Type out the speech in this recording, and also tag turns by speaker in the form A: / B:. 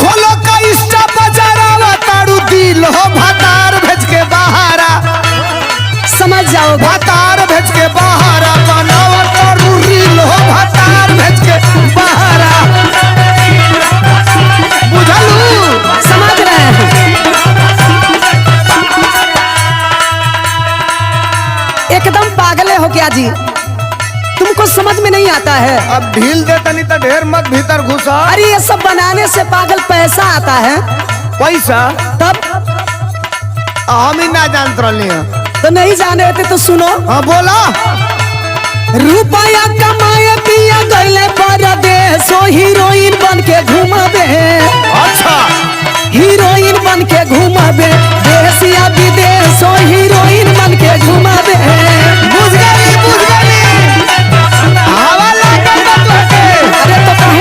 A: खोलो का इंस्टा बजारा तारू दिल हो भतार भेज के बहारा
B: समझ जाओ
A: भतार भेज के बहारा बनावा तारू रील हो भतार भेज के बहारा बुझलू
B: समझ रहे हैं। एकदम पागले हो क्या जी, तुमको समझ में नहीं आता है।
A: अब ढील दे तनी तो ढेर मत भीतर घुसा।
B: अरे ये सब बनाने से पागल पैसा आता है।
A: पैसा
B: तब
A: हम ही ना जानत रही हैं।
B: तो नहीं जाने थे तो सुनो।
A: हाँ बोला।
B: रुपया कमाए पिया गईले परदेश ही